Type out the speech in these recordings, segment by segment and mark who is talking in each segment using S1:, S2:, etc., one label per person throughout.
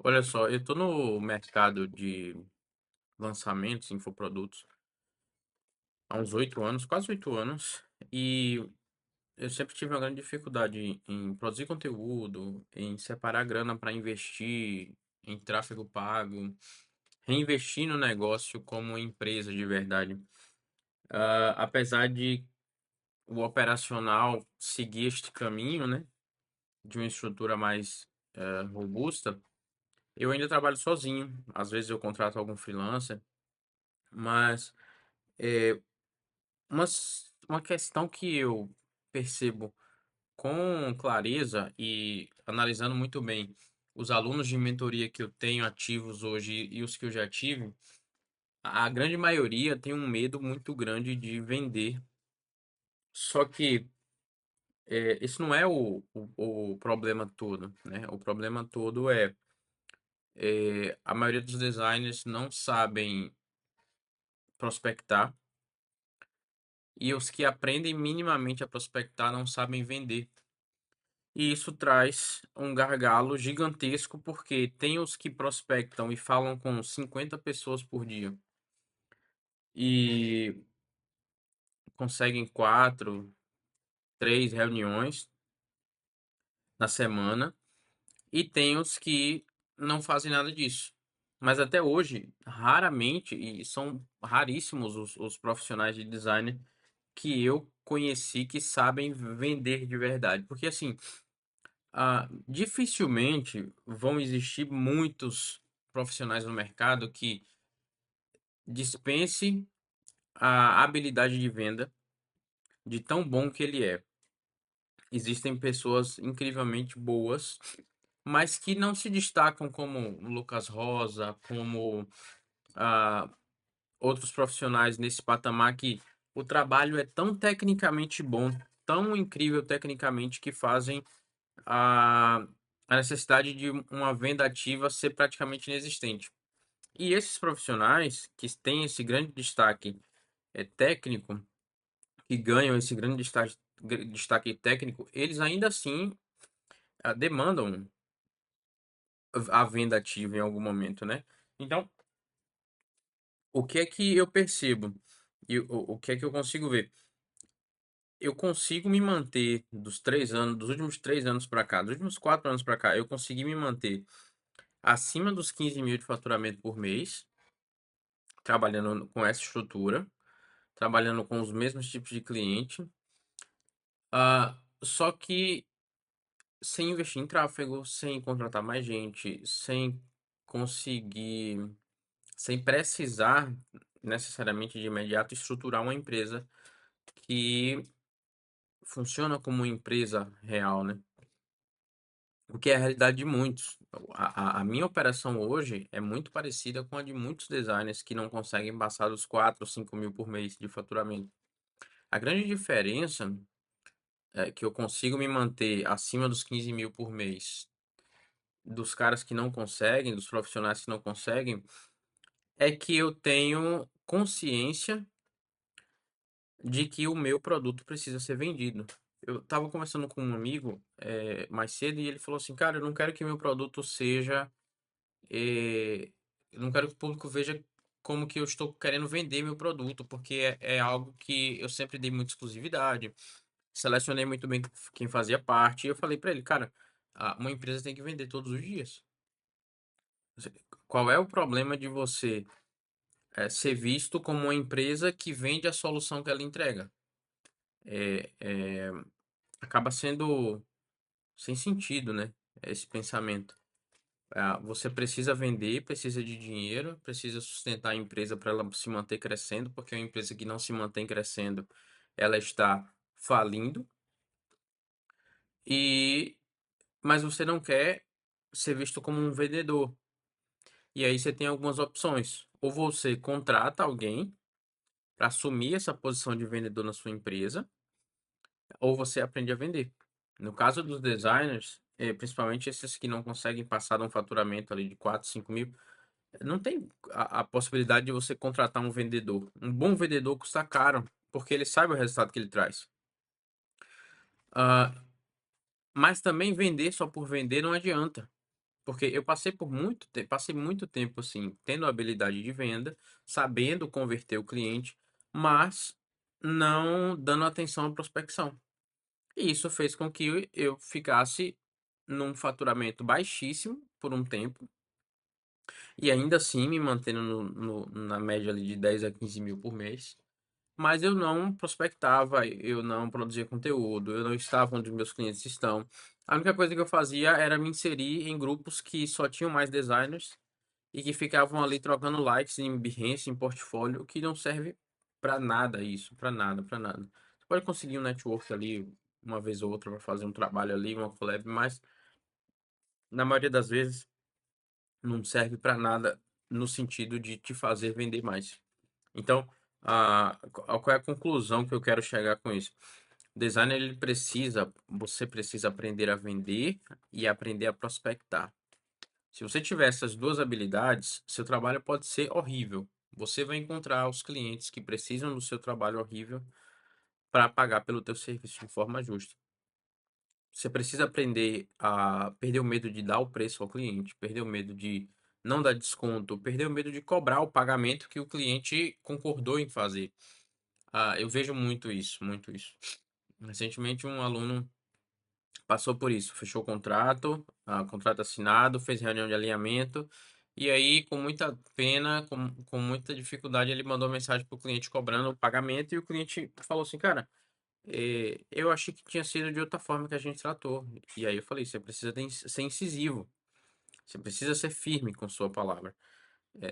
S1: Olha só, eu tô no mercado de lançamentos, infoprodutos, há uns 8 anos, quase 8 anos, e eu sempre tive uma grande dificuldade em produzir conteúdo, em separar grana para investir em tráfego pago, reinvestir no negócio como empresa de verdade. Apesar de o operacional seguir este caminho, né, de uma estrutura mais robusta, eu ainda trabalho sozinho. Às vezes eu contrato algum freelancer, mas eh, uma questão que eu percebo com clareza e analisando muito bem os alunos de mentoria que eu tenho ativos hoje e os que eu já tive, a grande maioria tem um medo muito grande de vender. Só que esse não é o problema todo, né? O problema todo é a maioria dos designers não sabem prospectar e os que aprendem minimamente a prospectar não sabem vender. E isso traz um gargalo gigantesco, porque tem os que prospectam e falam com 50 pessoas por dia e conseguem 4, 3 reuniões na semana, e tem os que não fazem nada disso. Mas até hoje, raramente, e são raríssimos os profissionais de design que eu conheci que sabem vender de verdade. Porque assim, dificilmente vão existir muitos profissionais no mercado que dispense a habilidade de venda de tão bom que ele é. Existem pessoas incrivelmente boas, mas que não se destacam como o Lucas Rosa, como ah, outros profissionais nesse patamar que o trabalho é tão tecnicamente bom, tão incrível tecnicamente que fazem a, a necessidade de uma venda ativa ser praticamente inexistente. E esses profissionais que têm esse grande destaque técnico, que ganham esse grande destaque técnico, eles ainda assim demandam a venda ativa em algum momento, né? Então, o que é que eu percebo? E o que é que eu consigo ver? Eu consigo me manter dos 3 anos, dos últimos 3 anos para cá, dos últimos 4 anos para cá, eu consegui me manter acima dos 15 mil de faturamento por mês, trabalhando com essa estrutura, trabalhando com os mesmos tipos de cliente, só que sem investir em tráfego, sem contratar mais gente, sem conseguir, sem precisar necessariamente de imediato estruturar uma empresa que funciona como uma empresa real, né? O que é a realidade de muitos. A minha operação hoje é muito parecida com a de muitos designers que não conseguem passar dos 4 ou 5 mil por mês de faturamento. A grande diferença é que eu consigo me manter acima dos 15 mil por mês dos caras que não conseguem, dos profissionais que não conseguem, é que eu tenho consciência de que o meu produto precisa ser vendido. Eu estava conversando com um amigo mais cedo e ele falou assim, cara, eu não quero que meu produto seja eu não quero que o público veja como que eu estou querendo vender meu produto, porque é algo que eu sempre dei muita exclusividade, selecionei muito bem quem fazia parte, e eu falei para ele, cara, uma empresa tem que vender todos os dias. Qual é o problema de você ser visto como uma empresa que vende a solução que ela entrega? É, é, acaba sendo sem sentido, né? Esse pensamento. Você precisa vender, precisa de dinheiro, precisa sustentar a empresa para ela se manter crescendo, porque uma empresa que não se mantém crescendo, ela está falindo. E mas você não quer ser visto como um vendedor. E aí você tem algumas opções. Ou você contrata alguém para assumir essa posição de vendedor na sua empresa, ou você aprende a vender. No caso dos designers, principalmente esses que não conseguem passar de um faturamento ali de 4, 5 mil, não tem a possibilidade de você contratar um vendedor. Um bom vendedor custa caro, porque ele sabe o resultado que ele traz. Mas também vender só por vender não adianta. Porque eu passei muito tempo assim, tendo a habilidade de venda, sabendo converter o cliente, mas não dando atenção à prospecção. E isso fez com que eu ficasse num faturamento baixíssimo por um tempo, e ainda assim me mantendo na média ali de 10 a 15 mil por mês. Mas eu não prospectava, eu não produzia conteúdo, eu não estava onde meus clientes estão. A única coisa que eu fazia era me inserir em grupos que só tinham mais designers e que ficavam ali trocando likes em Behance, em portfólio, que não serve pra nada isso, pra nada, pra nada. Você pode conseguir um network ali uma vez ou outra para fazer um trabalho ali, uma collab, mas na maioria das vezes não serve pra nada no sentido de te fazer vender mais. Então, qual é a conclusão que eu quero chegar com isso? O designer, você precisa aprender a vender e aprender a prospectar. Se você tiver essas duas habilidades, seu trabalho pode ser horrível. Você vai encontrar os clientes que precisam do seu trabalho horrível para pagar pelo teu serviço de forma justa. Você precisa aprender a perder o medo de dar o preço ao cliente, perder o medo de não dar desconto, perder o medo de cobrar o pagamento que o cliente concordou em fazer. Eu vejo muito isso, muito isso. Recentemente, um aluno passou por isso, fechou o contrato, contrato assinado, fez reunião de alinhamento, e aí, com muita pena, com muita dificuldade, ele mandou mensagem para o cliente cobrando o pagamento, e o cliente falou assim, cara, eu achei que tinha sido de outra forma que a gente tratou. E aí eu falei, você precisa ser incisivo, você precisa ser firme com sua palavra.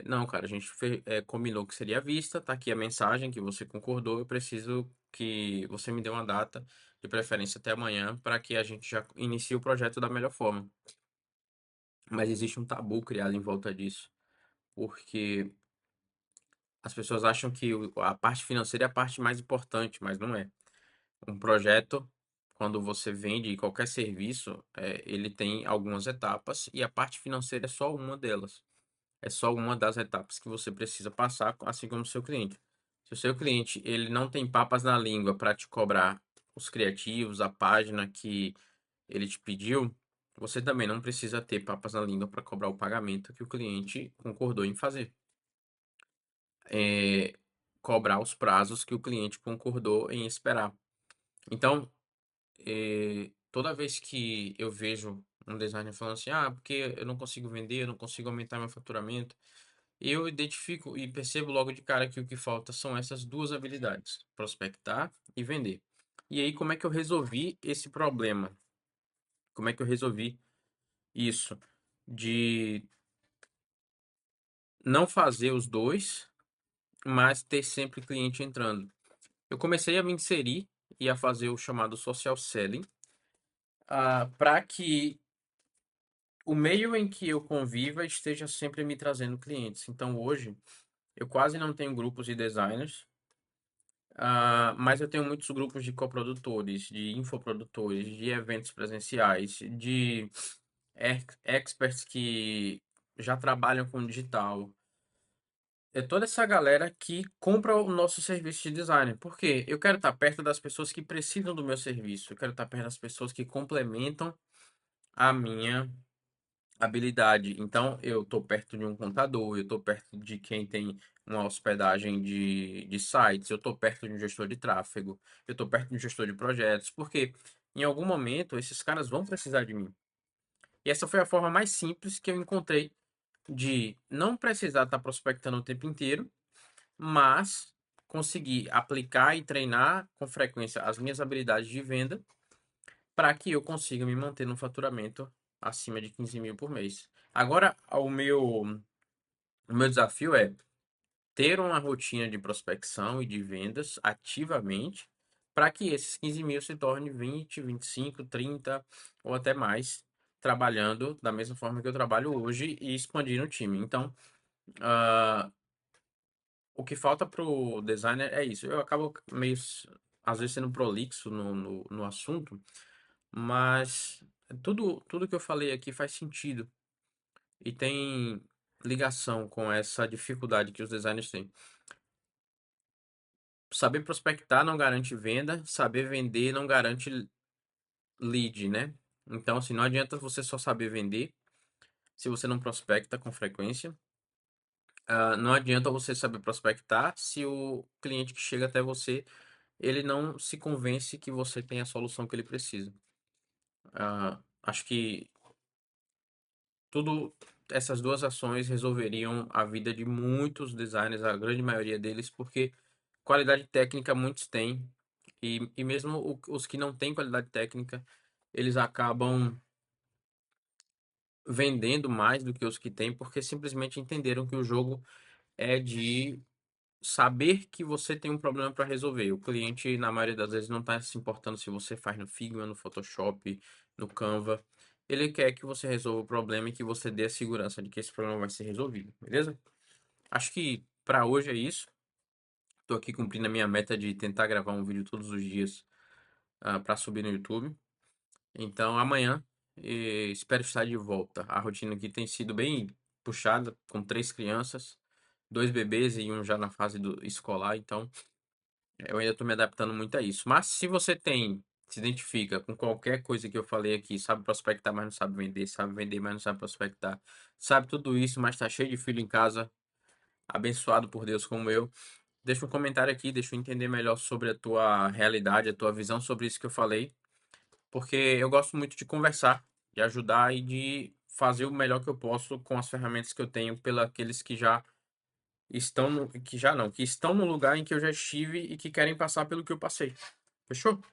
S1: Não, cara, a gente combinou que seria à vista, tá aqui a mensagem que você concordou, eu preciso que você me dê uma data, de preferência até amanhã, para que a gente já inicie o projeto da melhor forma. Mas existe um tabu criado em volta disso, porque as pessoas acham que a parte financeira é a parte mais importante, mas não é. Um projeto, quando você vende qualquer serviço, ele tem algumas etapas e a parte financeira é só uma delas. É só uma das etapas que você precisa passar, assim como o seu cliente. Se o seu cliente ele não tem papas na língua para te cobrar os criativos, a página que ele te pediu, você também não precisa ter papas na língua para cobrar o pagamento que o cliente concordou em fazer. É, cobrar os prazos que o cliente concordou em esperar. Então, toda vez que eu vejo um designer falando assim, porque eu não consigo vender, eu não consigo aumentar meu faturamento, eu identifico e percebo logo de cara que o que falta são essas duas habilidades, prospectar e vender. E aí, como é que eu resolvi esse problema? Como é que eu resolvi isso? De não fazer os dois, mas ter sempre cliente entrando. Eu comecei a me inserir e a fazer o chamado social selling, para que o meio em que eu conviva esteja sempre me trazendo clientes. Então, hoje, eu quase não tenho grupos de designers. Mas eu tenho muitos grupos de coprodutores, de infoprodutores, de eventos presenciais, de experts que já trabalham com digital. É toda essa galera que compra o nosso serviço de design. Por quê? Eu quero estar perto das pessoas que precisam do meu serviço. Eu quero estar perto das pessoas que complementam a minha habilidade. Então, eu estou perto de um contador, eu estou perto de quem tem uma hospedagem de sites, eu estou perto de um gestor de tráfego, eu estou perto de um gestor de projetos, porque em algum momento esses caras vão precisar de mim. E essa foi a forma mais simples que eu encontrei de não precisar estar prospectando o tempo inteiro, mas conseguir aplicar e treinar com frequência as minhas habilidades de venda para que eu consiga me manter no faturamento acima de 15 mil por mês. Agora, o meu desafio é ter uma rotina de prospecção e de vendas ativamente para que esses 15 mil se torne 20, 25, 30 ou até mais, trabalhando da mesma forma que eu trabalho hoje e expandindo o time. Então, ah, o que falta para o designer é isso. Eu acabo meio, às vezes, sendo prolixo no assunto, mas tudo que eu falei aqui faz sentido e tem ligação com essa dificuldade que os designers têm. Saber prospectar não garante venda, saber vender não garante lead, né? Então, assim, não adianta você só saber vender se você não prospecta com frequência. Não adianta você saber prospectar se o cliente que chega até você, ele não se convence que você tem a solução que ele precisa. Acho que tudo essas duas ações resolveriam a vida de muitos designers, a grande maioria deles, porque qualidade técnica muitos têm, e mesmo os que não têm qualidade técnica, eles acabam vendendo mais do que os que têm, porque simplesmente entenderam que o jogo é de saber que você tem um problema para resolver. O cliente, na maioria das vezes, não está se importando se você faz no Figma, no Photoshop, no Canva. Ele quer que você resolva o problema e que você dê a segurança de que esse problema vai ser resolvido, beleza? Acho que para hoje é isso. Estou aqui cumprindo a minha meta de tentar gravar um vídeo todos os dias para subir no YouTube. Então, amanhã espero estar de volta. A rotina aqui tem sido bem puxada, com 3 crianças, 2 bebês e um já na fase do escolar. Então, eu ainda estou me adaptando muito a isso. Mas se você se identifica com qualquer coisa que eu falei aqui, sabe prospectar, mas não sabe vender, sabe vender, mas não sabe prospectar, sabe tudo isso, mas está cheio de filho em casa, abençoado por Deus como eu, deixa um comentário aqui, deixa eu entender melhor sobre a tua realidade, a tua visão sobre isso que eu falei, porque eu gosto muito de conversar, de ajudar e de fazer o melhor que eu posso com as ferramentas que eu tenho pela aqueles que já estão no, que já não, que estão no lugar em que eu já estive e que querem passar pelo que eu passei. Fechou?